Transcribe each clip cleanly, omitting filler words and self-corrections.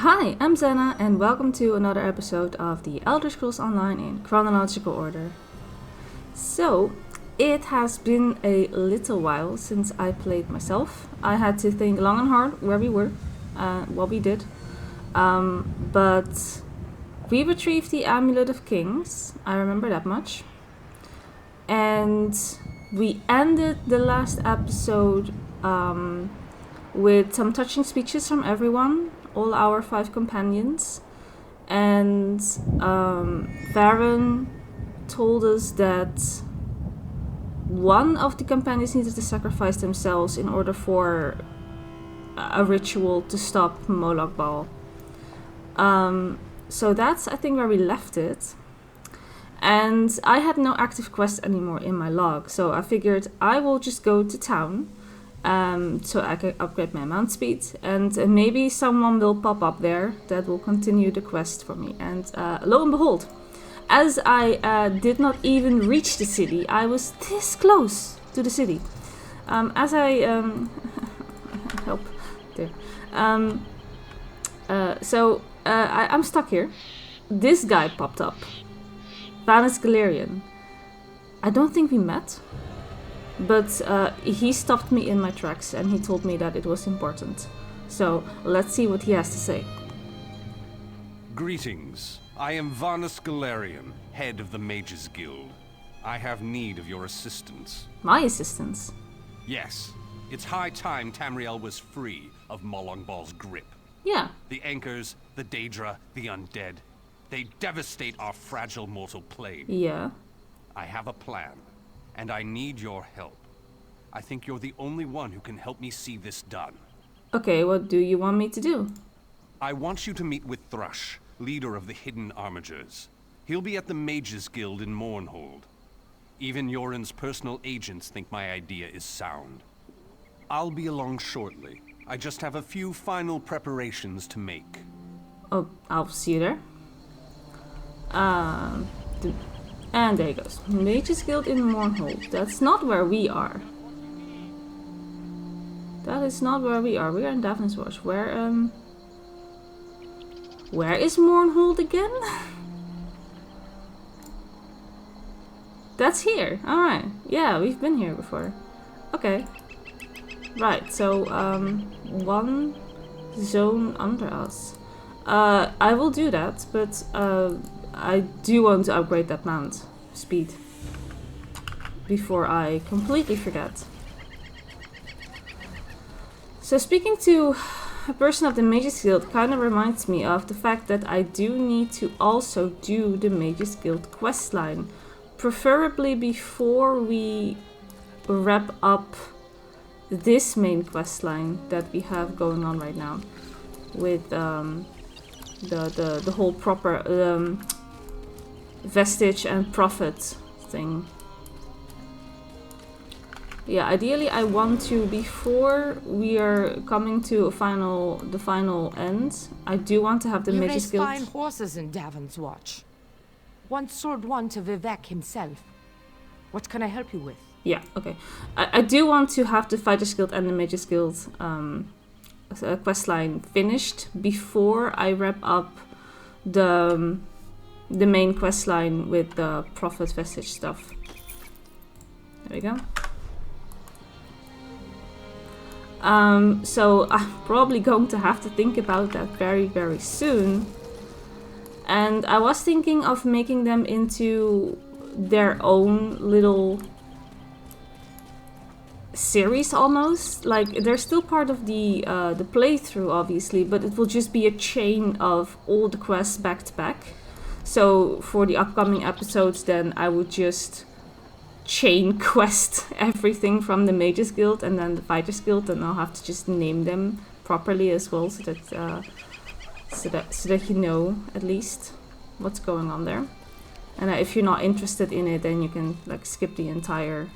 Hi, I'm Zena, and welcome to another episode of the Elder Scrolls Online in chronological order. So, it has been a little while since I played myself. I had to think long and hard where we were, what we did. But we retrieved the Amulet of Kings, I remember that much. And we ended the last episode with some touching speeches from everyone, all our 5 companions. And Varen told us that one of the companions needed to sacrifice themselves in order for a ritual to stop Moloch Ball. So that's, I think, where we left it. And I had no active quest anymore in my log, so I figured I will just go to town so I can upgrade my mount speed, and maybe someone will pop up there that will continue the quest for me. And lo and behold, as I did not even reach the city, I was this close to the city. As I help there. I'm stuck here. This guy popped up. Vanis Galerian. I don't think we met, but he stopped me in my tracks and he told me that it was important. So let's see what he has to say. Greetings. I am Vanis Galerian, head of the Mages Guild. I have need of your assistance. My assistance? Yes. It's high time Tamriel was free of Moloch Ball's grip. Yeah. The Anchors, the Daedra, the Undead. They devastate our fragile mortal plane. Yeah. I have a plan, and I need your help. I think you're the only one who can help me see this done. Okay, what do you want me to do? I want you to meet with Thrush, leader of the Hidden Armigers. He'll be at the Mages Guild in Mournhold. Even Yoren's personal agents think my idea is sound. I'll be along shortly. I just have a few final preparations to make. Oh, I'll see you there. And there he goes. Mages Guild in Mournhold. That's not where we are. That is not where we are. We are in Davin's Watch. Where is Mournhold again? That's here. Alright. Yeah, we've been here before. Okay. Right, so, one zone under us. I will do that, but, I do want to upgrade that mount speed before I completely forget. So speaking to a person of the Mages Guild kind of reminds me of the fact that I do need to also do the Mages Guild questline, preferably before we wrap up this main questline that we have going on right now with the whole proper vestige and prophet thing. Yeah, ideally I want to, before we are coming to the final end, I do want to have the Mages Guild. You raise fine horses in Davin's Watch. Once sold one to Vivek himself. What can I help you with? Yeah, okay. I do want to have the Fighters Guild and the Mages Guild questline finished before I wrap up the main questline with the prophet vestige stuff. There we go. So I'm probably going to have to think about that very, very soon. And I was thinking of making them into their own little series almost. Like, they're still part of the playthrough, obviously, but it will just be a chain of all the quests back to back. So for the upcoming episodes, then I would just chain quest everything from the Mages Guild and then the Fighters Guild, and I'll have to just name them properly as well, so that you know at least what's going on there. And if you're not interested in it, then you can like skip the entire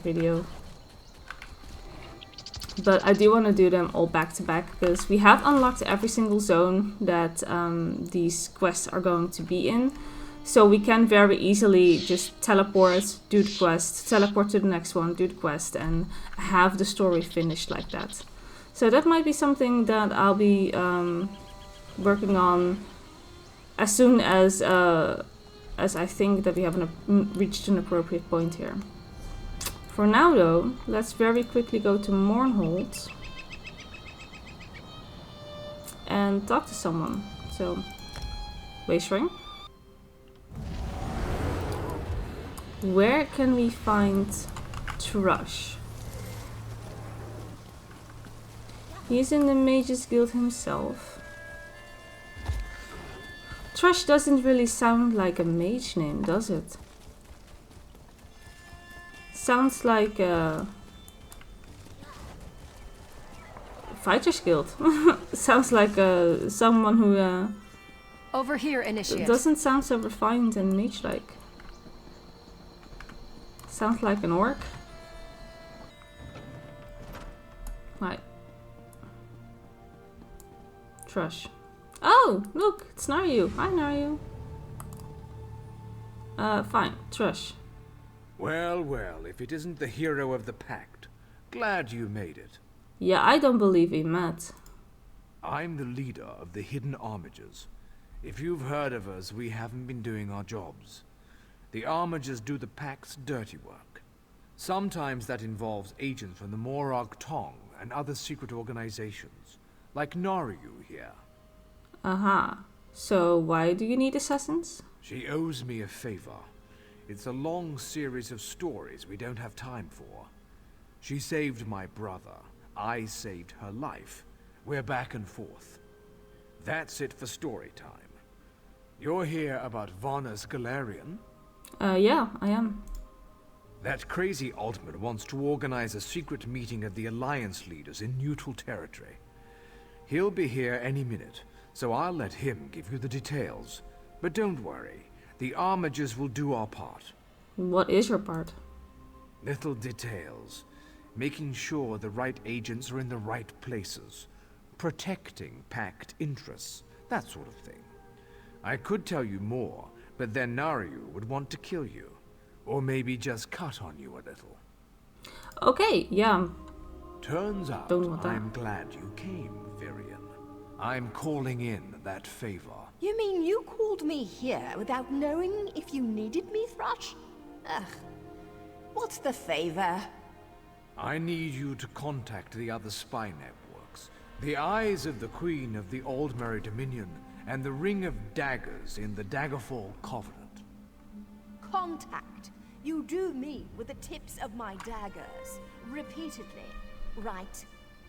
video. But I do want to do them all back to back because we have unlocked every single zone that these quests are going to be in. So we can very easily just teleport, do the quest, teleport to the next one, do the quest, and have the story finished like that. So that might be something that I'll be working on as soon as I think that we have reached an appropriate point here. For now though, let's very quickly go to Mournhold and talk to someone. So, Waystring. Where can we find Thrush? He's in the Mages Guild himself. Thrush doesn't really sound like a mage name, does it? Sounds like a Fighters Guild. Sounds like someone who Over here, Initiate. doesn't sound so refined and mage-like. Sounds like an orc. Right. Thrush. Oh, look, it's Naryu. Hi, Naryu. Fine, Thrush. Well, well, if it isn't the hero of the pact. Glad you made it. Yeah, I don't believe we met. I'm the leader of the Hidden Armigers. If you've heard of us, we haven't been doing our jobs. The Armigers do the pact's dirty work. Sometimes that involves agents from the Morag Tong and other secret organizations, like Naryu here. Aha. So why do you need assassins? She owes me a favor. It's a long series of stories we don't have time for. She saved my brother. I saved her life. We're back and forth. That's it for story time. You're here about Varna's Galarian? Yeah, I am. That crazy Altman wants to organize a secret meeting of the Alliance leaders in neutral territory. He'll be here any minute, so I'll let him give you the details. But don't worry, the Armigers will do our part. What is your part? Little details. Making sure the right agents are in the right places. Protecting pact interests, that sort of thing. I could tell you more, but then Naryu would want to kill you. Or maybe just cut on you a little. Okay, yeah. Turns out Don't want that. I'm glad you came, Virion. I'm calling in that favor. You mean you called me here without knowing if you needed me, Thrush? Ugh. What's the favor? I need you to contact the other spy networks. The Eyes of the Queen of the Aldmeri Dominion and the Ring of Daggers in the Daggerfall Covenant. Contact. You do me with the tips of my daggers. Repeatedly. Right?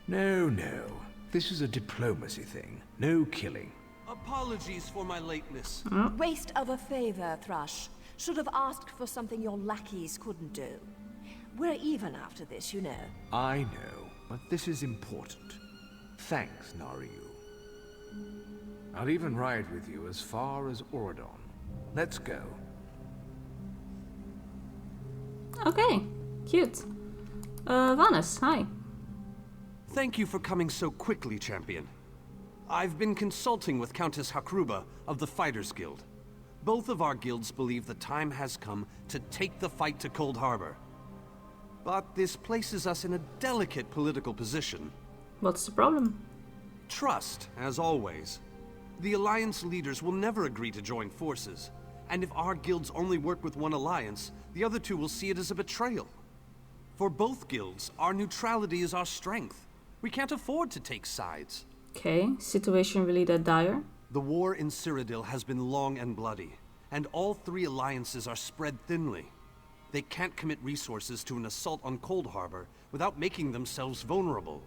No, no. This is a diplomacy thing. No killing. Apologies for my lateness. Waste of a favor, Thrush. Should have asked for something your lackeys couldn't do. We're even after this, you know. I know, but this is important. Thanks, Naryu. I'll even ride with you as far as Oradon. Let's go. Okay, cute. Vanus, hi. Thank you for coming so quickly, Champion. I've been consulting with Countess Hakruba of the Fighters Guild. Both of our guilds believe the time has come to take the fight to Cold Harbor. But this places us in a delicate political position. What's the problem? Trust, as always. The Alliance leaders will never agree to join forces. And if our guilds only work with one alliance, the other two will see it as a betrayal. For both guilds, our neutrality is our strength. We can't afford to take sides. Okay, situation really that dire? The war in Cyrodiil has been long and bloody, and all three alliances are spread thinly. They can't commit resources to an assault on Cold Harbor without making themselves vulnerable.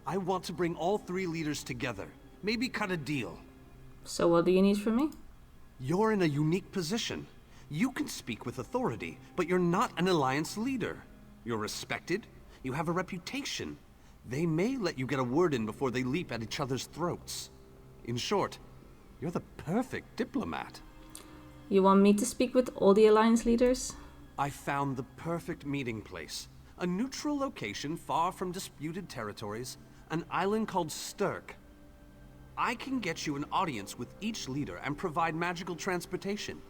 I want to bring all three leaders together, maybe cut a deal. So what do you need from me? You're in a unique position. You can speak with authority, but you're not an alliance leader. You're respected, you have a reputation. They may let you get a word in before they leap at each other's throats. In short, you're the perfect diplomat. You want me to speak with all the Alliance leaders? I found the perfect meeting place. A neutral location far from disputed territories, an island called Sturk. I can get you an audience with each leader and provide magical transportation.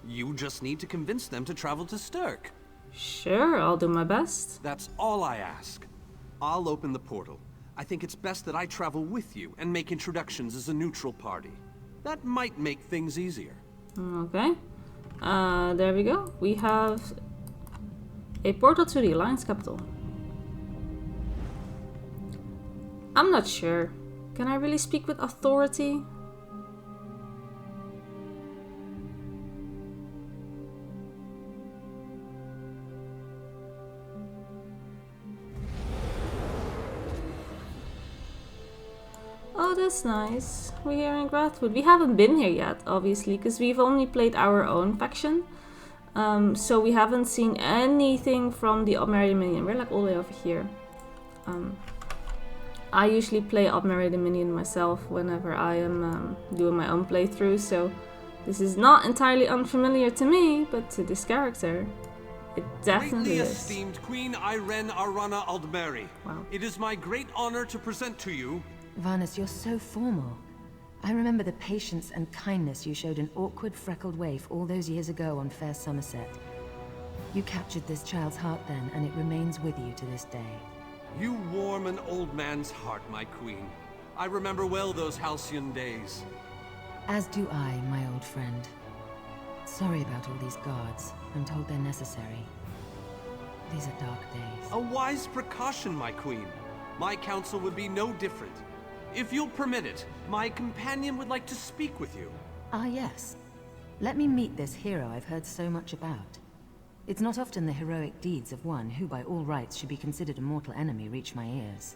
You just need to convince them to travel to Sturk. Sure, I'll do my best. That's all I ask. I'll open the portal. I think it's best that I travel with you and make introductions as a neutral party. That might make things easier. Okay. There we go. We have a portal to the Alliance capital. I'm not sure. Can I really speak with authority? Oh, that's nice. We're here in Grathwood. We haven't been here yet, obviously, because we've only played our own faction. So we haven't seen anything from the Obmeri Dominion. We're like all the way over here. I usually play Obmeri Dominion myself whenever I am doing my own playthrough, so this is not entirely unfamiliar to me, but to this character, it definitely Greatly is. esteemed Queen Irene Arana Aldmeri. Wow. It is my great honor to present to you... Varnus, you're so formal. I remember the patience and kindness you showed an awkward, freckled waif all those years ago on fair Somerset. You captured this child's heart then, and it remains with you to this day. You warm an old man's heart, my queen. I remember well those halcyon days. As do I, my old friend. Sorry about all these guards. I'm told they're necessary. These are dark days. A wise precaution, my queen. My counsel would be no different. If you'll permit it, my companion would like to speak with you. Ah, yes. Let me meet this hero I've heard so much about. It's not often the heroic deeds of one who by all rights should be considered a mortal enemy reach my ears.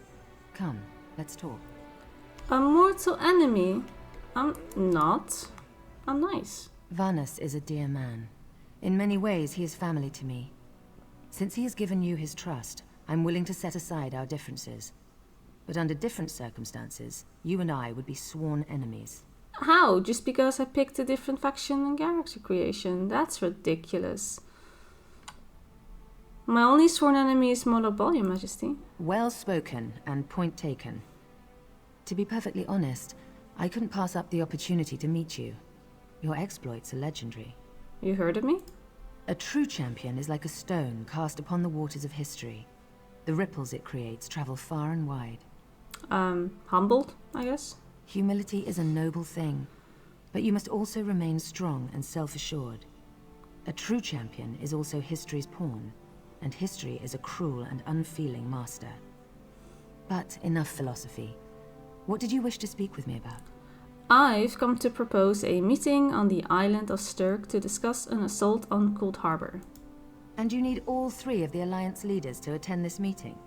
Come, let's talk. A mortal enemy? I'm not. I'm nice. Varnus is a dear man. In many ways, he is family to me. Since he has given you his trust, I'm willing to set aside our differences. But under different circumstances, you and I would be sworn enemies. How? Just because I picked a different faction and character creation? That's ridiculous. My only sworn enemy is Monobol, Your Majesty. Well spoken and point taken. To be perfectly honest, I couldn't pass up the opportunity to meet you. Your exploits are legendary. You heard of me? A true champion is like a stone cast upon the waters of history. The ripples it creates travel far and wide. Humbled, I guess. Humility is a noble thing, but you must also remain strong and self-assured. A true champion is also history's pawn, and history is a cruel and unfeeling master. But enough philosophy. What did you wish to speak with me about? I've come to propose a meeting on the island of Sturk to discuss an assault on Cold Harbor. And you need all three of the Alliance leaders to attend this meeting.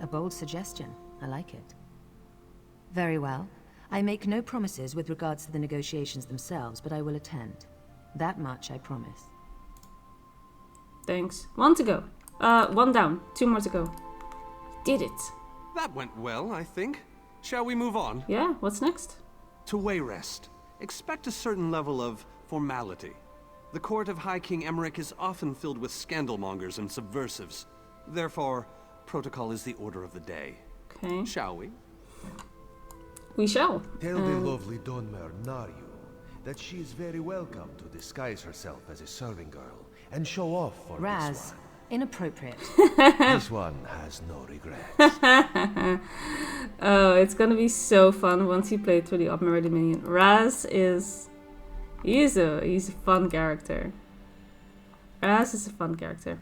A bold suggestion. I like it. Very well. I make no promises with regards to the negotiations themselves, but I will attend. That much I promise. Thanks. 1 to go. 1 down. 2 more to go. Did it. That went well, I think. Shall we move on? Yeah, what's next? To Wayrest, expect a certain level of formality. The court of High King Emmerich is often filled with scandalmongers and subversives. Therefore, protocol is the order of the day. Okay. Shall we? We shall. Tell the lovely Dunmer Naryu that she is very welcome to disguise herself as a serving girl and show off for Raz, this inappropriate. one. This one has no regrets. Oh, it's gonna be so fun once you play through the Obmeri Dominion. Raz is... He's a fun character. Raz is a fun character.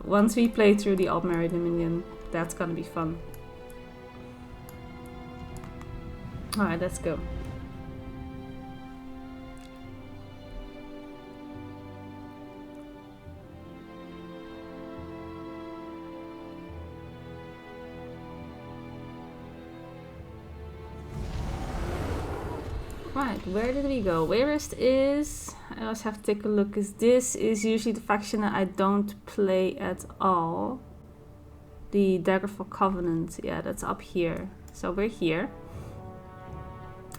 Once we play through the Obmeri Dominion, that's gonna be fun. Alright, let's go. Right, where did we go? Wayrest is... I also have to take a look, because this is usually the faction that I don't play at all. The Daggerfall Covenant, yeah, that's up here. So we're here.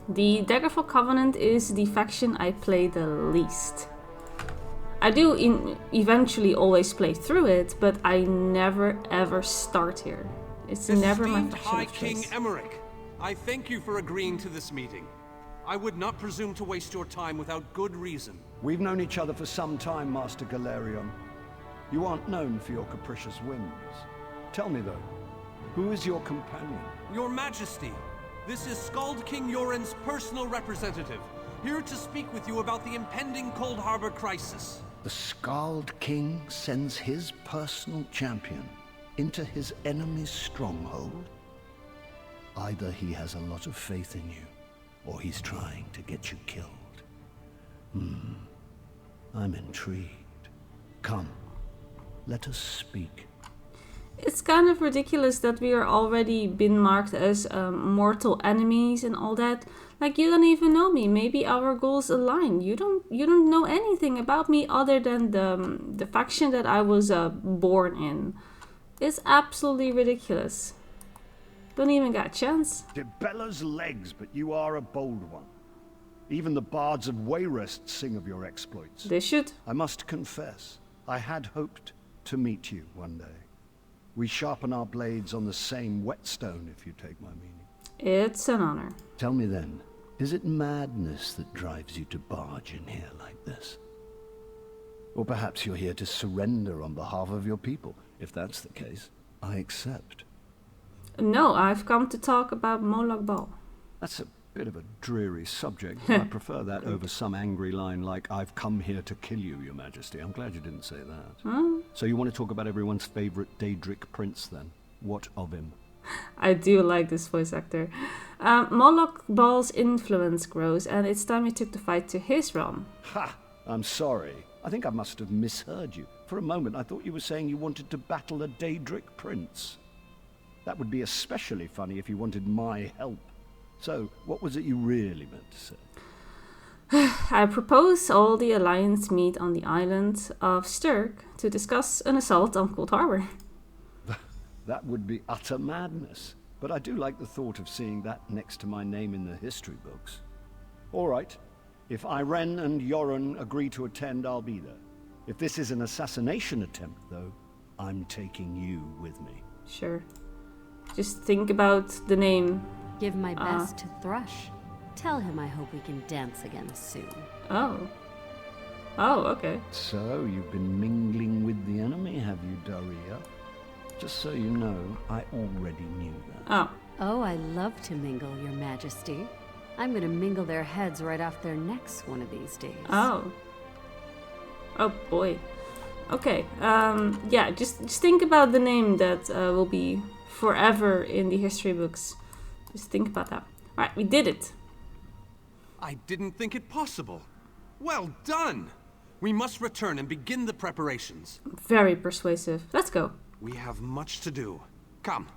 The Daggerfall Covenant is the faction I play the least. I do eventually always play through it, but I never ever start here. It's never my faction High of King choice. Emmerich, I thank you for agreeing to this meeting. I would not presume to waste your time without good reason. We've known each other for some time, Master Galerion. You aren't known for your capricious whims. Tell me though, Who is your companion? Your Majesty, this is Skald King Yoren's personal representative, here to speak with you about the impending Cold Harbor crisis. The Skald King sends his personal champion into his enemy's stronghold? Either he has a lot of faith in you, or he's trying to get you killed. I'm intrigued. Come, let us speak. It's kind of ridiculous that we are already been marked as mortal enemies and all that. Like, you don't even know me. Maybe our goals align. You don't know anything about me other than the faction that I was born in. It's absolutely ridiculous. Don't even got a chance. It bellows legs, but you are a bold one. Even the bards of Wayrest sing of your exploits. They should. I must confess, I had hoped to meet you one day. We sharpen our blades on the same whetstone, if you take my meaning. It's an honor. Tell me then, is it madness that drives you to barge in here like this? Or perhaps you're here to surrender on behalf of your people. If that's the case, I accept. No, I've come to talk about Moloch Ball. That's a bit of a dreary subject. I prefer that over some angry line like, I've come here to kill you, Your Majesty. I'm glad you didn't say that. So you want to talk about everyone's favorite Daedric prince, then? What of him? I do like this voice actor. Moloch Ball's influence grows, and it's time he took the fight to his realm. Ha! I'm sorry. I think I must have misheard you. For a moment, I thought you were saying you wanted to battle a Daedric prince. That would be especially funny if you wanted my help. So, what was it you really meant to say? I propose all the Alliance meet on the island of Sturk to discuss an assault on Cold Harbor. That would be utter madness. But I do like the thought of seeing that next to my name in the history books. All right. If Irene and Yoren agree to attend, I'll be there. If this is an assassination attempt, though, I'm taking you with me. Sure. Just think about the name. Give my best to Thrush. Tell him I hope we can dance again soon. Oh. Oh, okay. So, you've been mingling with the enemy, have you, Daria? Just so you know, I already knew that. Oh. Oh, I love to mingle, Your Majesty. I'm gonna mingle their heads right off their necks one of these days. Oh. Oh boy. Okay. Yeah, just think about the name that will be forever in the history books. Just think about that. Right, we did it. I didn't think it possible. Well done! We must return and begin the preparations. Very persuasive. Let's go. We have much to do. Come.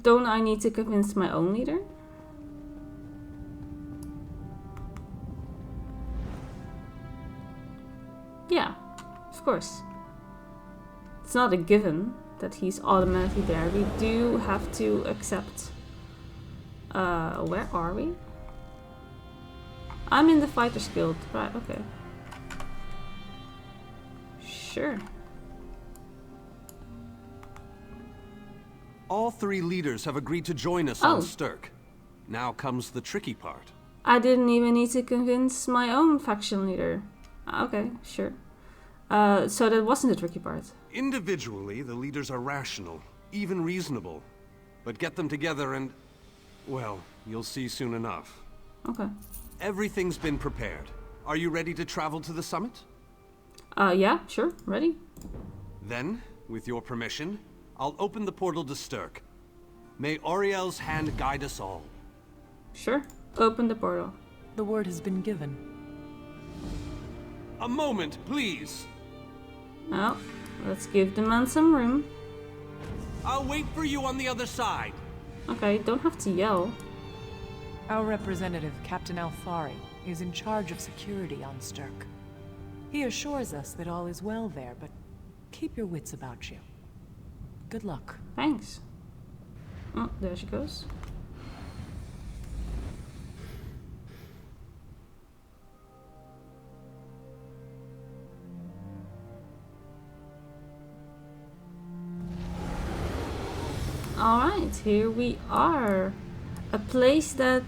Don't I need to convince my own leader? Yeah, of course. It's not a given that he's automatically there. We do have to accept. Where are we? I'm in the Fighters Guild. Right, okay. Sure. All three leaders have agreed to join us on Sturk. Now comes the tricky part. I didn't even need to convince my own faction leader. Okay, sure. So that wasn't the tricky part. Individually, the leaders are rational, even reasonable. But get them together and, well, you'll see soon enough. Okay. Everything's been prepared. Are you ready to travel to the summit? Yeah, sure, ready. Then, with your permission, I'll open the portal to Sturk. May Auriel's hand guide us all. Sure, open the portal. The word has been given. A moment, please. Well, let's give the man some room. I'll wait for you on the other side. Okay, don't have to yell. Our representative, Captain Alfari, is in charge of security on Sturk. He assures us that all is well there, but keep your wits about you. Good luck. Thanks. Oh, there she goes. Alright, here we are. A place that,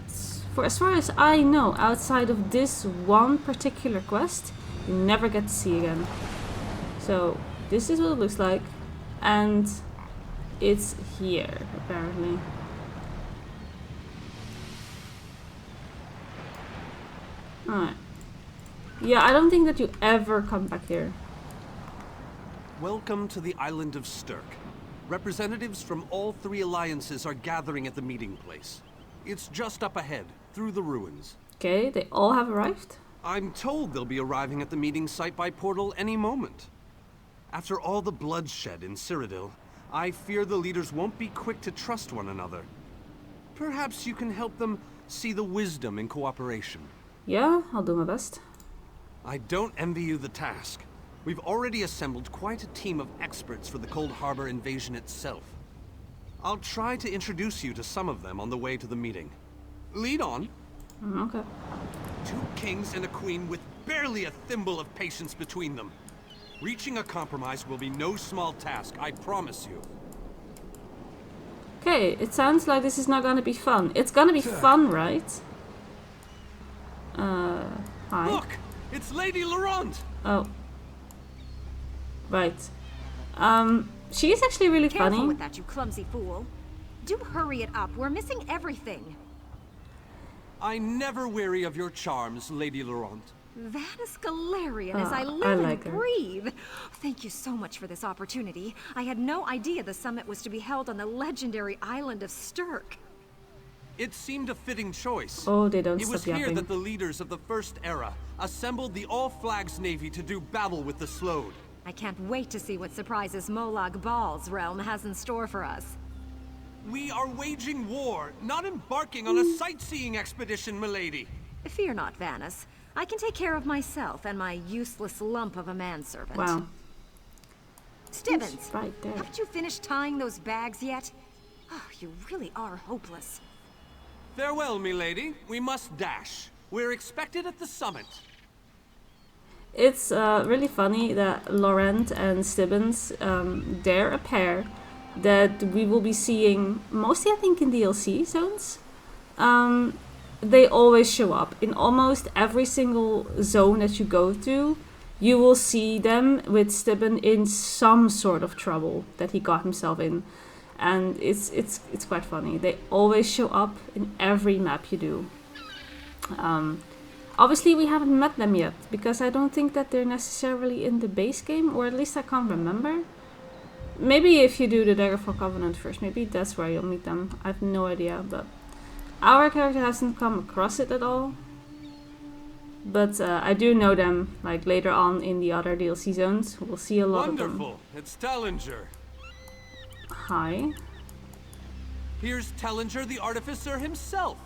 for as far as I know, outside of this one particular quest, you never get to see again. So, this is what it looks like. And it's here, apparently. Alright. Yeah, I don't think that you ever come back here. Welcome to the island of Stirk. Representatives from all 3 alliances are gathering at the meeting place. It's just up ahead, through the ruins. Okay, they all have arrived. I'm told they'll be arriving at the meeting site by portal any moment. After all the bloodshed in Cyrodiil, I fear the leaders won't be quick to trust one another. Perhaps you can help them see the wisdom in cooperation. Yeah, I'll do my best. I don't envy you the task. We've already assembled quite a team of experts for the Cold Harbor invasion itself. I'll try to introduce you to some of them on the way to the meeting. Lead on. Okay. 2 kings and a queen with barely a thimble of patience between them. Reaching a compromise will be no small task, I promise you. Okay, it sounds like this is not gonna be fun. It's gonna be fun, right? Hi. Look! It's Lady Laurent! Oh. Right. She is actually really Careful funny. with that, you clumsy fool. Do hurry it up. We're missing everything. I never weary of your charms, Lady Laurent. Vanus Galarian, as I I live like and her. breathe. Thank you so much for this opportunity. I had no idea the summit was to be held on the legendary island of Stirk. It seemed a fitting choice. Oh, they don't It was stop here yapping. that the leaders of the First Era assembled the All-Flags Navy to do battle with the Slode. I can't wait to see what surprises Molag Bal's realm has in store for us. We are waging war, not embarking on a sightseeing expedition, milady. Fear not, Vanus. I can take care of myself and my useless lump of a manservant. Wow. Stibbins, It's right there. haven't you finished tying those bags yet? Oh, you really are hopeless. Farewell, milady. We must dash. We're expected at the summit. It's really funny that Laurent and Stibbins, they're a pair that we will be seeing mostly, I think, in DLC zones. They always show up in almost every single zone that you go to. You will see them with Stibbin in some sort of trouble that he got himself in, and it's quite funny. They always show up in every map you do. Obviously, we haven't met them yet because I don't think that they're necessarily in the base game, or at least I can't remember. Maybe if you do the Daggerfall Covenant first, maybe that's where you'll meet them. I have no idea, but our character hasn't come across it at all. But I do know them, like later on in the other DLC zones. We'll see a lot of them. Wonderful. It's Tellinger. Hi. Here's Tellinger, the artificer himself.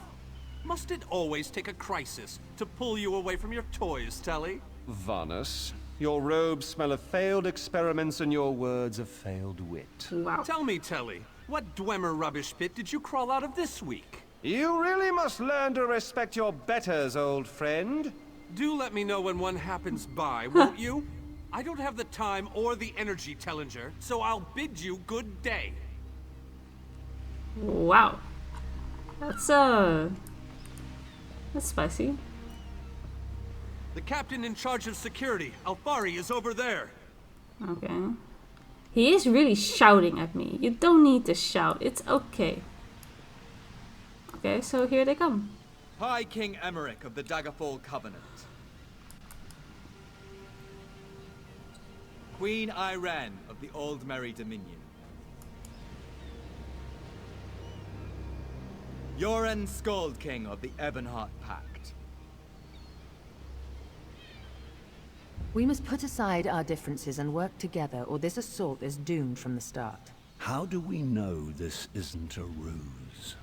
Must it always take a crisis to pull you away from your toys, Telly? Vanus, your robes smell of failed experiments and your words of failed wit. Wow. Tell me, Telly, what Dwemer rubbish pit did you crawl out of this week? You really must learn to respect your betters, old friend. Do let me know when one happens by, won't you? I don't have the time or the energy, Tellinger, so I'll bid you good day. Wow. That's spicy. The captain in charge of security, Alfari, is over there. Okay. He is really shouting at me. You don't need to shout. It's okay. Okay, so here they come. High King Emmerich of the Daggerfall Covenant. Queen Irene of the Old Merry Dominion. Yoren Skald King of the Ebonheart Pact. We must put aside our differences and work together, or this assault is doomed from the start. How do we know this isn't a ruse?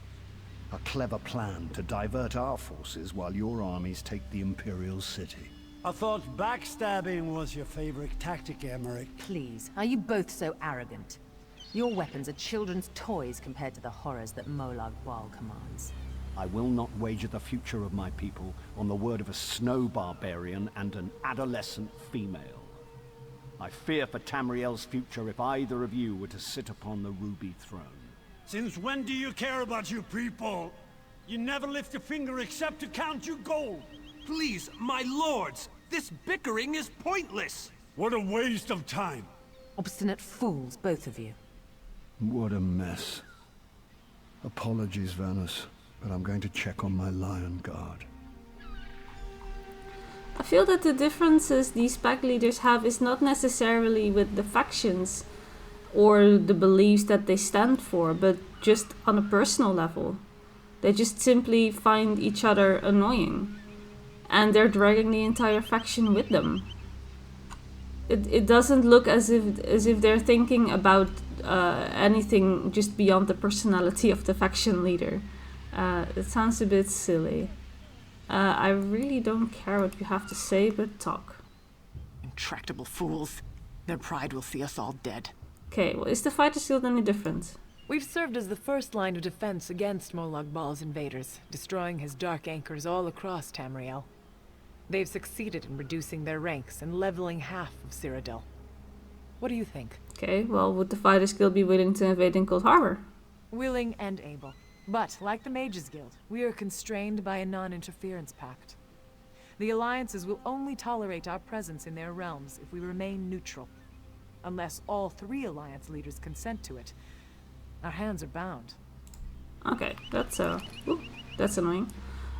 A clever plan to divert our forces while your armies take the Imperial City. I thought backstabbing was your favorite tactic, Emmerich. Please, are you both so arrogant? Your weapons are children's toys compared to the horrors that Molag Bal commands. I will not wager the future of my people on the word of a snow barbarian and an adolescent female. I fear for Tamriel's future if either of you were to sit upon the Ruby Throne. Since when do you care about your people? You never lift a finger except to count your gold. Please, my lords, this bickering is pointless. What a waste of time. Obstinate fools, both of you. What a mess. Apologies, Vanus, but I'm going to check on my lion guard. I feel that the differences these pack leaders have is not necessarily with the factions or the beliefs that they stand for, but just on a personal level. They just simply find each other annoying, and they're dragging the entire faction with them. It doesn't look as if they're thinking about anything just beyond the personality of the faction leader. It sounds a bit silly. I really don't care what you have to say, but talk. Intractable fools. Their pride will see us all dead. Okay, well, is the Fighters Guild any different? We've served as the first line of defense against Molag Bal's invaders, destroying his dark anchors all across Tamriel. They've succeeded in reducing their ranks and leveling half of Cyrodiil. What do you think? Okay, well, would the Fighters Guild be willing to invade in Cold Harbor? Willing and able. But, like the Mages Guild, we are constrained by a non-interference pact. The alliances will only tolerate our presence in their realms if we remain neutral. Unless all 3 alliance leaders consent to it, our hands are bound. Okay, that's annoying.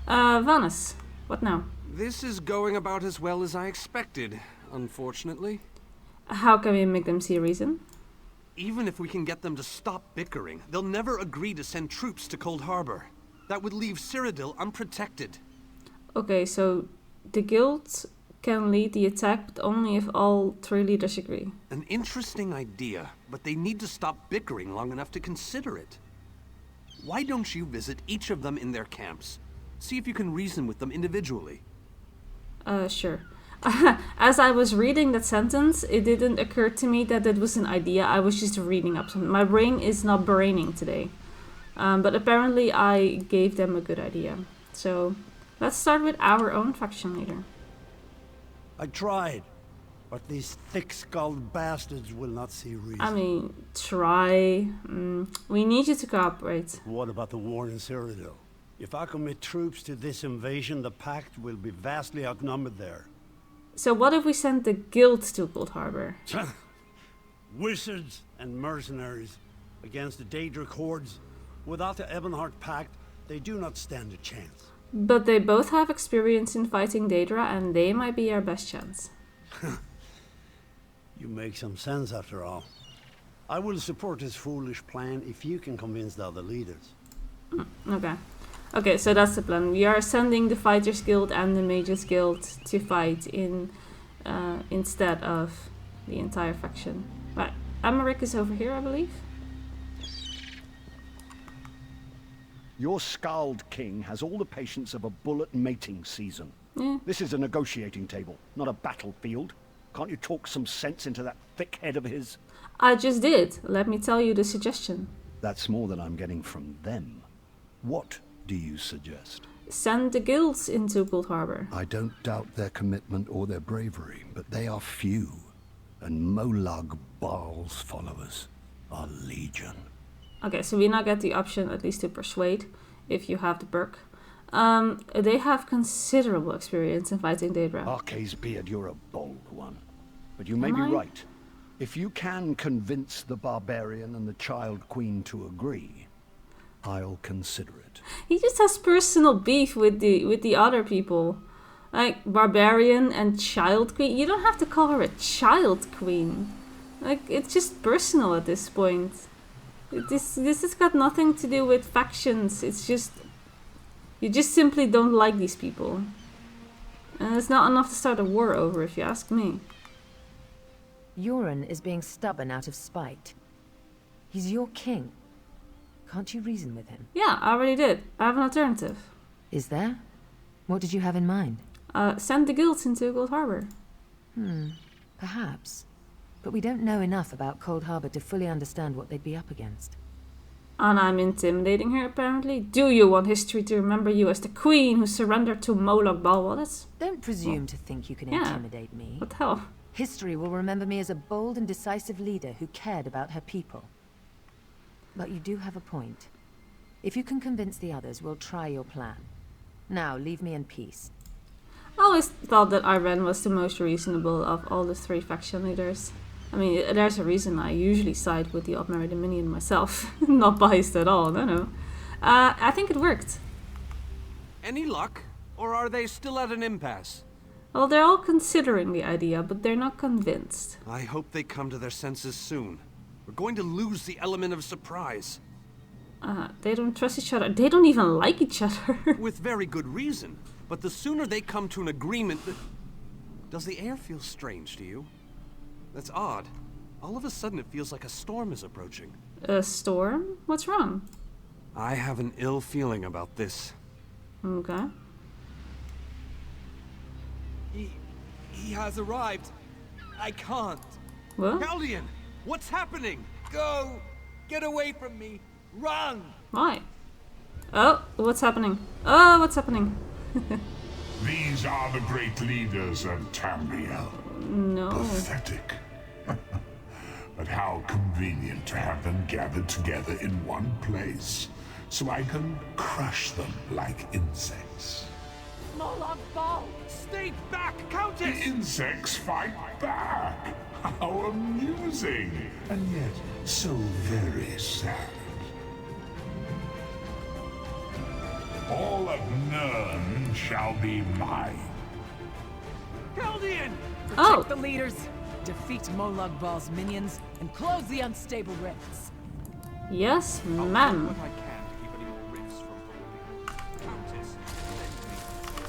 Vanus, what now? This is going about as well as I expected, unfortunately. How can we make them see a reason? Even if we can get them to stop bickering, they'll never agree to send troops to Cold Harbor. That would leave Cyrodiil unprotected. Okay, so the guild can lead the attack, but only if all 3 leaders agree. An interesting idea, but they need to stop bickering long enough to consider it. Why don't you visit each of them in their camps? See if you can reason with them individually. Sure. As I was reading that sentence, it didn't occur to me that it was an idea. I was just reading up something. My brain is not braining today. But apparently I gave them a good idea. So let's start with our own faction leader. I tried, but these thick-skulled bastards will not see reason. I mean, try. We need you to cooperate. What about the war in Cyrodiil? If I commit troops to this invasion, the Pact will be vastly outnumbered there. So what if we send the guild to Cold Harbor? Wizards and mercenaries against the Daedric hordes. Without the Ebonheart Pact, they do not stand a chance. But they both have experience in fighting Daedra, and they might be our best chance. You make some sense after all. I will support this foolish plan if you can convince the other leaders. Okay. Okay, so that's the plan. We are sending the Fighters Guild and the Mages Guild to fight instead of the entire faction. Right, Americ is over here, I believe. Your Scald King has all the patience of a bullet mating season. Yeah. This is a negotiating table, not a battlefield. Can't you talk some sense into that thick head of his? I just did. Let me tell you the suggestion. That's more than I'm getting from them. What do you suggest? Send the guilds into Cold Harbor. I don't doubt their commitment or their bravery, but they are few, and Molag Bal's followers are legion. Okay, so we now get the option at least to persuade, if you have the perk. They have considerable experience in fighting Daedra. Arce's beard, you're a bold one. But you may be right. If you can convince the barbarian and the child queen to agree, I'll consider it. He just has personal beef with the other people. Like, barbarian and child queen. You don't have to call her a child queen. Like, it's just personal at this point. This has got nothing to do with factions. It's just... You just simply don't like these people. And it's not enough to start a war over, if you ask me. Yoren is being stubborn out of spite. He's your king. Can't you reason with him? Yeah, I already did. I have an alternative. Is there? What did you have in mind? Send the guilds into Cold Harbor. Perhaps. But we don't know enough about Cold Harbor to fully understand what they'd be up against. And I'm intimidating her, apparently. Do you want history to remember you as the queen who surrendered to Molag Bal? Don't presume to think you can intimidate me. What the hell? History will remember me as a bold and decisive leader who cared about her people. But you do have a point. If you can convince the others, we'll try your plan. Now, leave me in peace. I always thought that Iran was the most reasonable of all the 3 faction leaders. I mean, there's a reason I usually side with the Odd-Married Minion myself. Not biased at all, no. I think it worked. Any luck? Or are they still at an impasse? Well, they're all considering the idea, but they're not convinced. I hope they come to their senses soon. We're going to lose the element of surprise. They don't trust each other. They don't even like each other. With very good reason. But the sooner they come to an agreement... Does the air feel strange to you? That's odd. All of a sudden it feels like a storm is approaching. A storm? What's wrong? I have an ill feeling about this. Okay. He has arrived. I can't. What? Caldian, what's happening? Go! Get away from me! Run! Why? Oh, what's happening? Oh, what's happening? These are the great leaders of Tamriel. No. Pathetic. But how convenient to have them gathered together in one place, so I can crush them like insects. Molag Bal! Stay back, Countess! The insects fight back! How amusing! And yet, so very sad. All of Nirn shall be mine. Caldian! Protect the leaders, defeat Molag Bal's minions, and close the unstable rifts. Yes, ma'am. What I can to keep any more rifts from forming. Countess,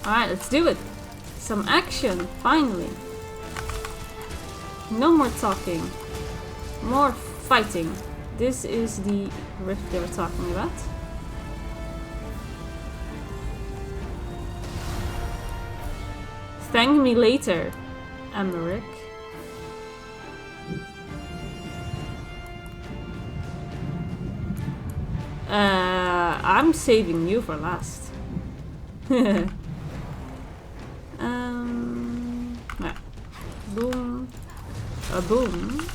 Alright, let's do it. Some action, finally. No more talking. More fighting. This is the rift they were talking about. Thank me later, Emmerich. I'm saving you for last. Yeah. Boom. A boom.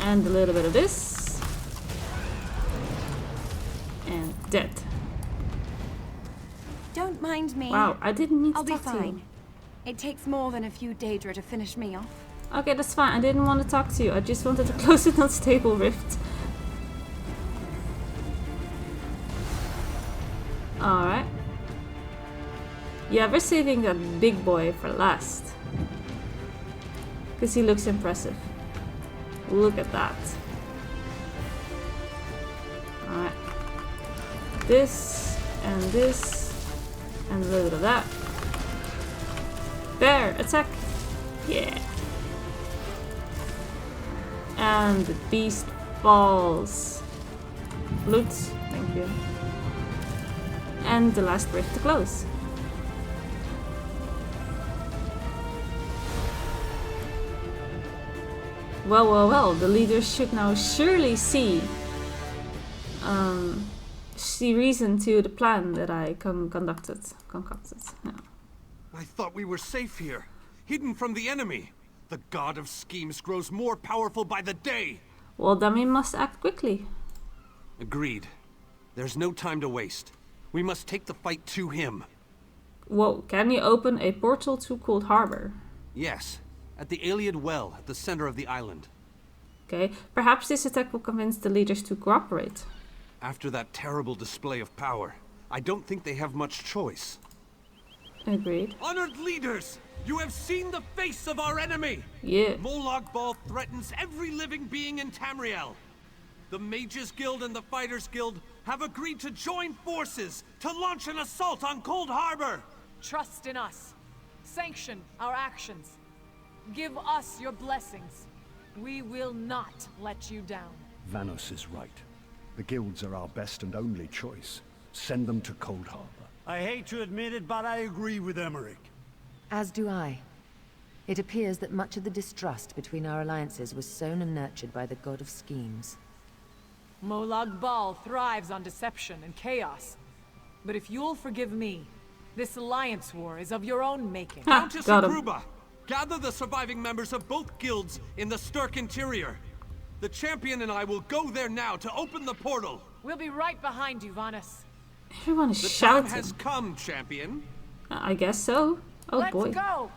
And a little bit of this. And dead. Don't mind me. Wow, I didn't mean to I'll be talk to fine. you. It takes more than a few Daedra to finish me off. Okay, that's fine. I didn't want to talk to you. I just wanted to close an unstable rift. Alright. Yeah, we're saving that big boy for last. Because he looks impressive. Look at that. Alright. This, and a little bit of that. Bear, attack! Yeah. And the beast falls. Loot, thank you. And the last rift to close. Well, the leaders should now surely see reason to the plan that I concocted. Yeah. I thought we were safe here, hidden from the enemy. The god of schemes grows more powerful by the day. Well, then we must act quickly. Agreed. There's no time to waste. We must take the fight to him. Whoa, can you open a portal to Cold Harbor? Yes, at the Iliad Well at the center of the island. Okay, perhaps this attack will convince the leaders to cooperate. After that terrible display of power, I don't think they have much choice. Agreed. Honored leaders, you have seen the face of our enemy! Yeah. Molag Bal threatens every living being in Tamriel. The Mages Guild and the Fighters Guild have agreed to join forces to launch an assault on Cold Harbor! Trust in us. Sanction our actions. Give us your blessings. We will not let you down. Vanos is right. The guilds are our best and only choice. Send them to Cold Harbor. I hate to admit it, but I agree with Emmerich. As do I. It appears that much of the distrust between our alliances was sown and nurtured by the god of schemes. Molag Bal thrives on deception and chaos. But if you'll forgive me, this alliance war is of your own making. Countess Agruba, gather the surviving members of both guilds in the Sturk interior. The champion and I will go there now to open the portal. We'll be right behind you, Vanus. Everyone is the shouting. time has come, champion. I guess so. Oh Let's boy. Go.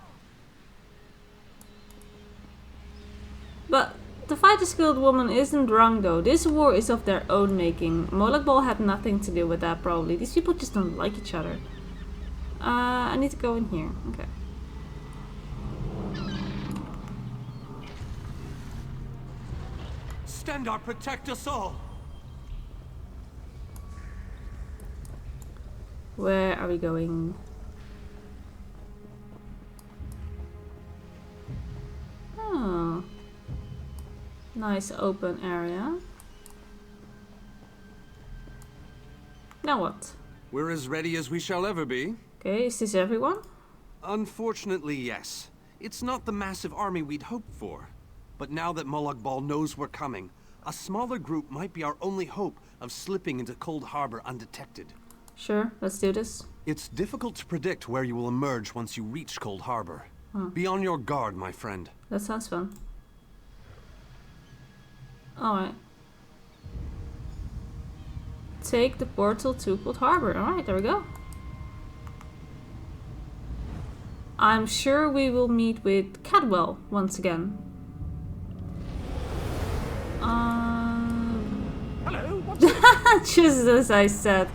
But the Fighters Guild woman isn't wrong though. This war is of their own making. Molag Bal had nothing to do with that probably. These people just don't like each other. I need to go in here. Okay. Stendarr, protect us all! Where are we going? Oh. Nice open area. Now what? We're as ready as we shall ever be. Okay, is this everyone? Unfortunately, yes. It's not the massive army we'd hoped for. But now that Molag Bal knows we're coming, a smaller group might be our only hope of slipping into Cold Harbor undetected. Sure, let's do this. It's difficult to predict where you will emerge once you reach Cold Harbor. Be on your guard, my friend. That sounds fun. Alright. Take the portal to Cold Harbor. Alright, there we go. I'm sure we will meet with Cadwell once again. Hello, what's Just as I said.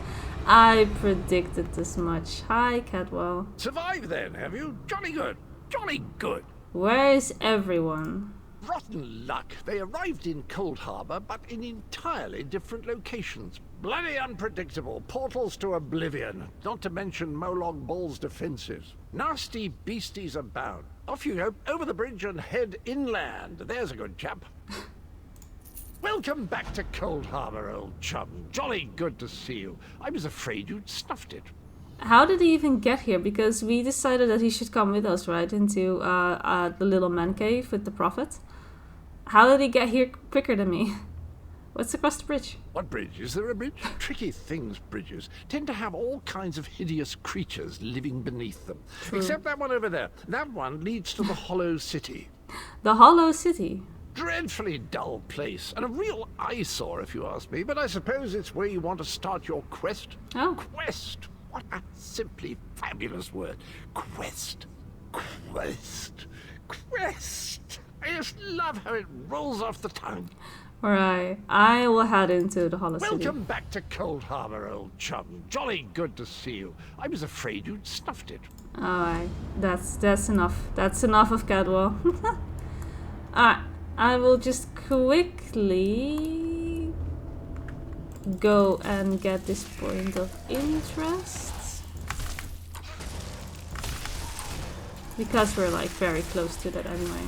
I predicted this much. Hi, Cadwell. Survived then, have you? Jolly good. Jolly good. Where is everyone? Rotten luck. They arrived in Cold Harbor, but in entirely different locations. Bloody unpredictable. Portals to oblivion. Not to mention Molag Bal's defenses. Nasty beasties abound. Off you go, over the bridge and head inland. There's a good chap. Welcome back to Cold Harbor, old chum. Jolly good to see you. I was afraid you'd snuffed it. How did he even get here? Because we decided that he should come with us, right? Into the little man cave with the prophet. How did he get here quicker than me? What's across the bridge? What bridge? Is there a bridge? Tricky things, bridges. Tend to have all kinds of hideous creatures living beneath them. True. Except that one over there. That one leads to the Hollow City. The Hollow City? Dreadfully dull place, and a real eyesore if you ask me, but I suppose it's where you want to start your quest. Oh. Quest! What a simply fabulous word. Quest. Quest. Quest. I just love how it rolls off the tongue. Alright, I will head into the Hollow City. Welcome back to Cold Harbor, old chum. Jolly good to see you. I was afraid you'd snuffed it. Alright, that's enough. That's enough of Cadwell. Alright, I will just quickly go and get this point of interest. Because we're like very close to that anyway.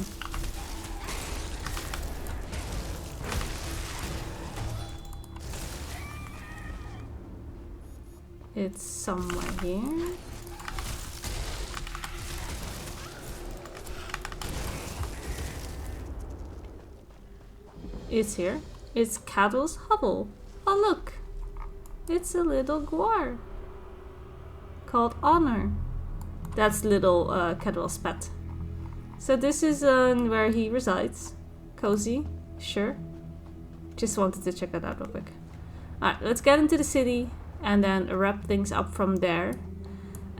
It's somewhere here. It's here. It's Cadwell's hovel. Oh look! It's a little guar. Called Honor. That's little Cadwell's pet. So this is where he resides. Cozy. Sure. Just wanted to check that out real quick. Alright, let's get into the city and then wrap things up from there.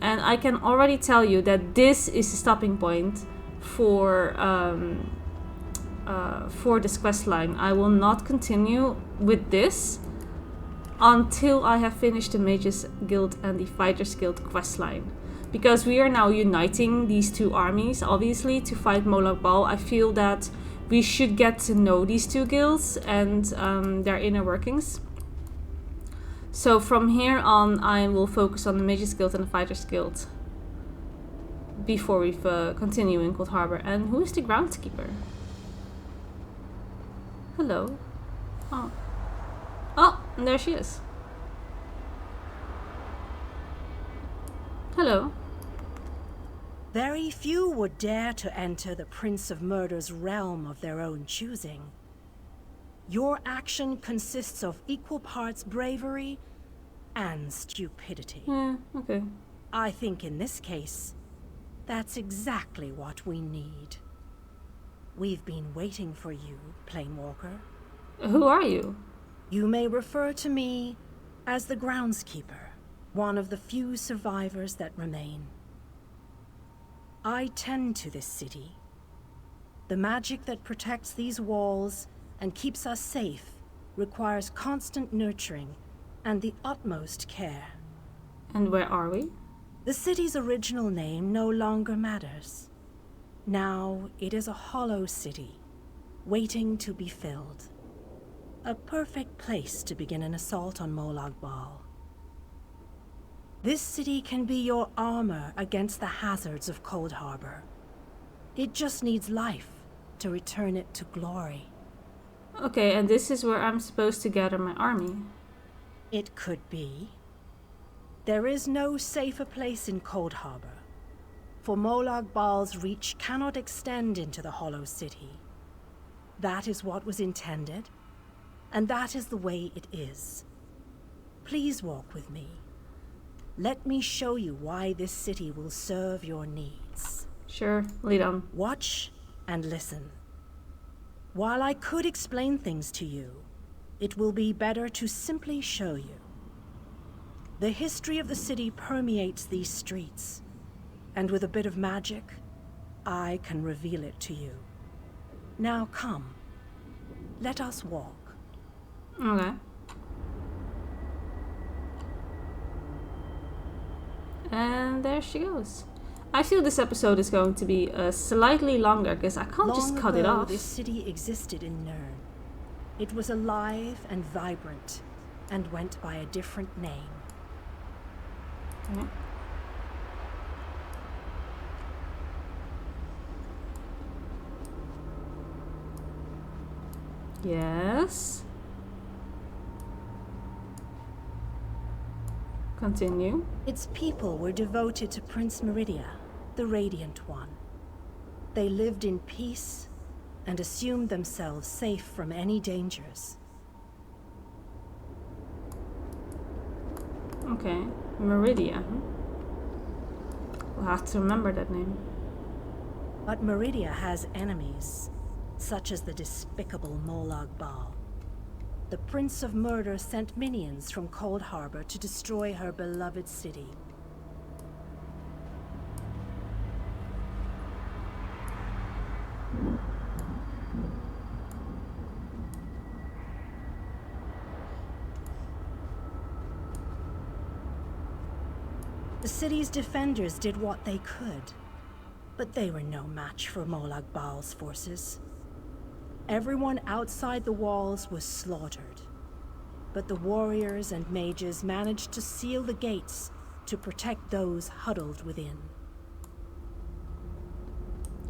And I can already tell you that this is the stopping point for this quest line. I will not continue with this until I have finished the Mages Guild and the Fighters Guild quest line. Because we are now uniting these two armies, obviously, to fight Molag Bal. I feel that we should get to know these two guilds and their inner workings. So from here on, I will focus on the Mages Guild and the Fighters Guild before we continue in Cold Harbor. And who is the groundskeeper? Hello. Oh. Oh, and there she is. Hello. Very few would dare to enter the Prince of Murder's realm of their own choosing. Your action consists of equal parts bravery and stupidity. Yeah, okay. I think in this case, that's exactly what we need. We've been waiting for you, Planewalker. Who are you? You may refer to me as the groundskeeper, one of the few survivors that remain. I tend to this city, The magic that protects these walls and keeps us safe requires constant nurturing and the utmost care. And where are we? The city's original name no longer matters. Now it is a hollow city, waiting to be filled. A perfect place to begin an assault on Molag Bal. This city can be your armor against the hazards of Cold Harbor. It just needs life to return it to glory. Okay, and this is where I'm supposed to gather my army. It could be. There is no safer place in Cold Harbor, for Molag Bal's reach cannot extend into the Hollow City. That is what was intended, and that is the way it is. Please walk with me. Let me show you why this city will serve your needs. Sure, lead on. Watch and listen. While I could explain things to you, it will be better to simply show you. The history of the city permeates these streets, and with a bit of magic, I can reveal it to you. Now come, let us walk. Okay. And there she goes. I feel this episode is going to be slightly longer because I can't just cut it off. This city existed in Nirn. It was alive and vibrant, and went by a different name. Okay. Yes. Continue. Its people were devoted to Prince Meridia, the Radiant One. They lived in peace and assumed themselves safe from any dangers. Okay, Meridia. We'll have to remember that name. But Meridia has enemies, such as the despicable Molag Bal. The Prince of Murder sent minions from Cold Harbor to destroy her beloved city. The city's defenders did what they could, but they were no match for Molag Bal's forces. Everyone outside the walls was slaughtered, but the warriors and mages managed to seal the gates to protect those huddled within.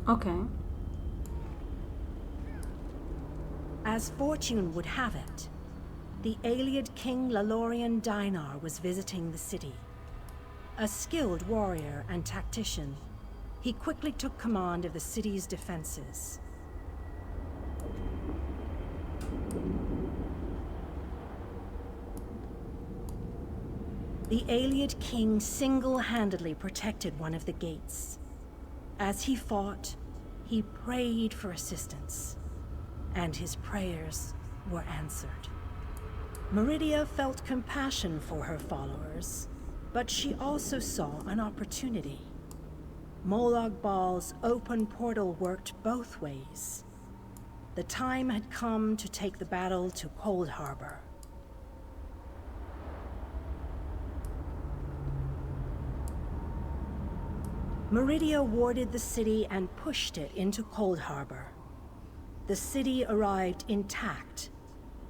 Okay. As fortune would have it, the Ayleid King Lalorian Dinar was visiting the city. A skilled warrior and tactician, he quickly took command of the city's defenses. The Ayleid King single-handedly protected one of the gates. As he fought, he prayed for assistance, and his prayers were answered. Meridia felt compassion for her followers, but she also saw an opportunity. Molag Bal's open portal worked both ways. The time had come to take the battle to Cold Harbor. Meridia warded the city and pushed it into Cold Harbor. The city arrived intact,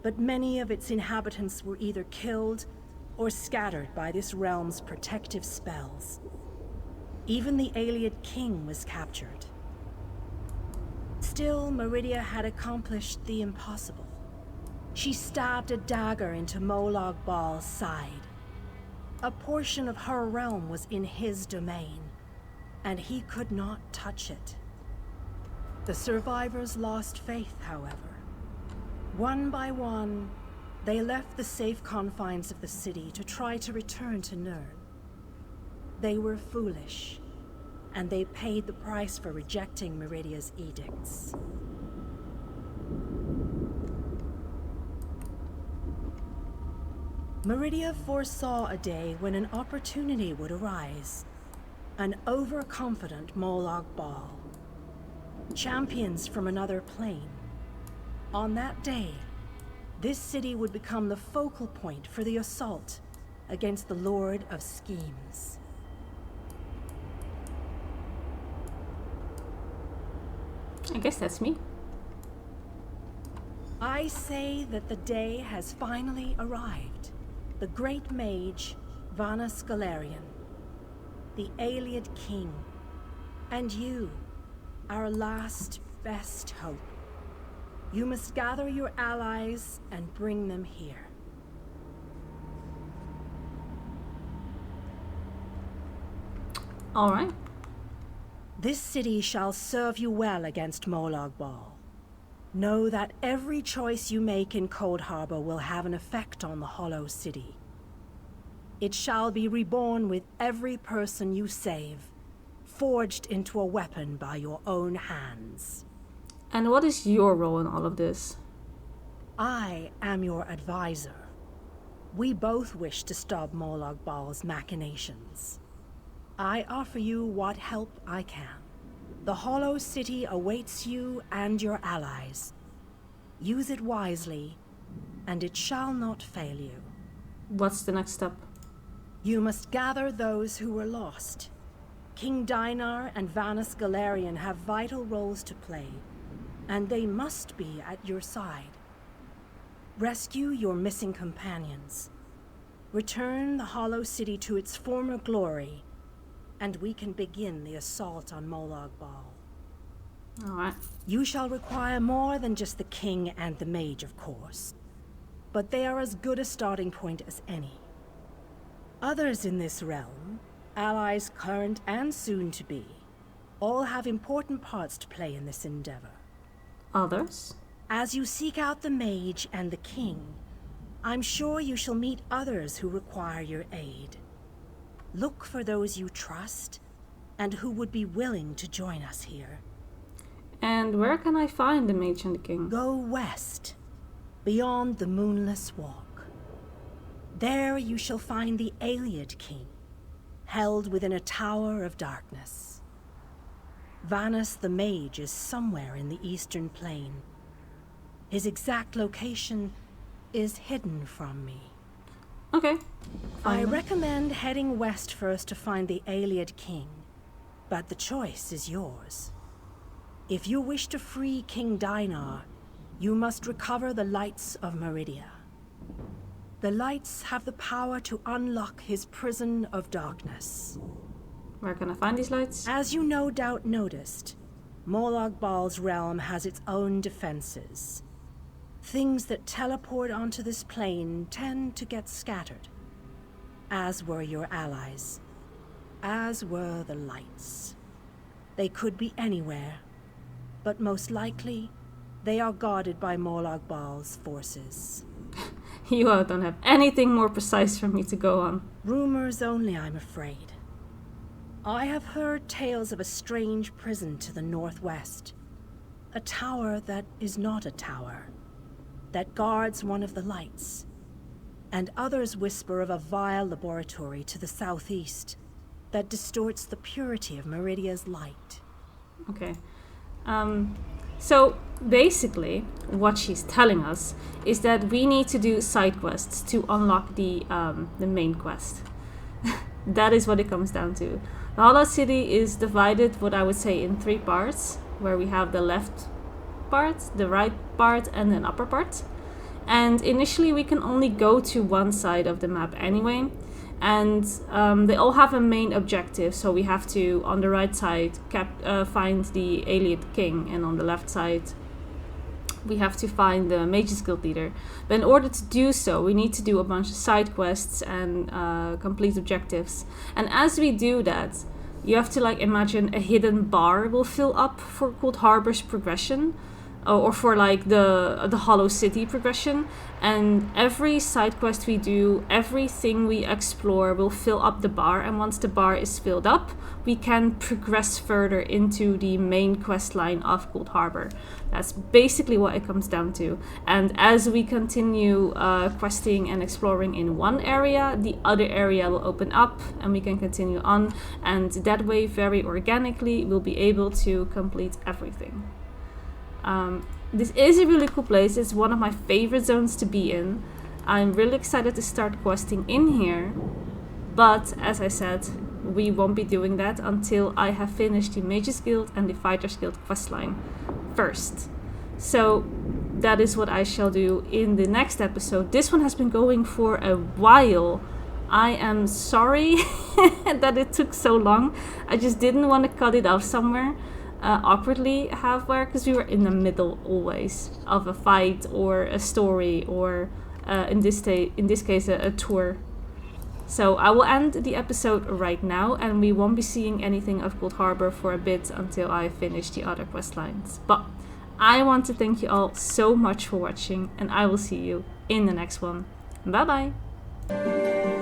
but many of its inhabitants were either killed or scattered by this realm's protective spells. Even the Ayleid King was captured. Still, Meridia had accomplished the impossible. She stabbed a dagger into Molag Bal's side. A portion of her realm was in his domain, and he could not touch it. The survivors lost faith, however. One by one, they left the safe confines of the city to try to return to Nirn. They were foolish, and they paid the price for rejecting Meridia's edicts. Meridia foresaw a day when an opportunity would arise. An overconfident Molag Bal. champions from another plane. On that day, this city would become the focal point for the assault against the Lord of Schemes. I guess that's me. I say that the day has finally arrived. The great mage, Vanus Galarian, the Ayleid king, and you, our last best hope. You must gather your allies and bring them here. All right. This city shall serve you well against Molag Bal. Know that every choice you make in Cold Harbor will have an effect on the Hollow City. It shall be reborn with every person you save, forged into a weapon by your own hands. And what is your role in all of this? I am your advisor. We both wish to stop Molag Bal's machinations. I offer you what help I can. The Hollow City awaits you and your allies. Use it wisely, and it shall not fail you. What's the next step? You must gather those who were lost. King Dinar and Vanus Galarian have vital roles to play, and they must be at your side. Rescue your missing companions. Return the Hollow City to its former glory, and we can begin the assault on Molag Bal. All right. You shall require more than just the king and the mage, of course, but they are as good a starting point as any. Others in this realm, allies current and soon to be, all have important parts to play in this endeavor. Others? As you seek out the mage and the king, I'm sure you shall meet others who require your aid. Look for those you trust, and who would be willing to join us here. And where can I find the mage and the king? Go west, beyond the Moonless Walk. There you shall find the Ayleid king, held within a tower of darkness. Vanus the mage is somewhere in the eastern plain. His exact location is hidden from me. Okay. I recommend heading west first to find the Ayleid king, but the choice is yours. If you wish to free King Dinar, you must recover the lights of Meridia. The lights have the power to unlock his prison of darkness. Where can I find these lights? As you no doubt noticed, Molag Bal's realm has its own defenses. Things that teleport onto this plane tend to get scattered. As were your allies. As were the lights. They could be anywhere, but most likely, they are guarded by Molag Bal's forces. You don't have anything more precise for me to go on. Rumors only, I'm afraid. I have heard tales of a strange prison to the northwest. A tower that is not a tower, that guards one of the lights. And others whisper of a vile laboratory to the southeast that distorts the purity of Meridia's light. Okay. So basically, what she's telling us is that we need to do side quests to unlock the main quest. That is what it comes down to. The Hollow City is divided, what I would say, in 3 parts, where we have the left part, the right part, and an upper part. And initially we can only go to one side of the map anyway, and they all have a main objective. So we have to, on the right side, find the Ayleid king, and on the left side we have to find the Mages Guild leader. But in order to do so, we need to do a bunch of side quests and complete objectives. And as we do that, you have to imagine a hidden bar will fill up for Cold Harbor's progression. or for like the Hollow City progression. And every side quest we do, everything we explore will fill up the bar, and once the bar is filled up, we can progress further into the main quest line of Cold Harbor. That's basically what it comes down to. And as we continue questing and exploring in one area, the other area will open up and we can continue on, and that way, very organically, we'll be able to complete everything. This is a really cool place. It's one of my favorite zones to be in. I'm really excited to start questing in here, but as I said, we won't be doing that until I have finished the Mages Guild and the Fighters Guild questline first. So that is what I shall do in the next episode. This one has been going for a while. I am sorry that it took so long. I just didn't want to cut it off somewhere awkwardly halfway, because we were in the middle always of a fight or a story, or in this case a tour. So I will end the episode right now, and we won't be seeing anything of Cold Harbor for a bit until I finish the other quest lines. But I want to thank you all so much for watching, and I will see you in the next one. Bye bye!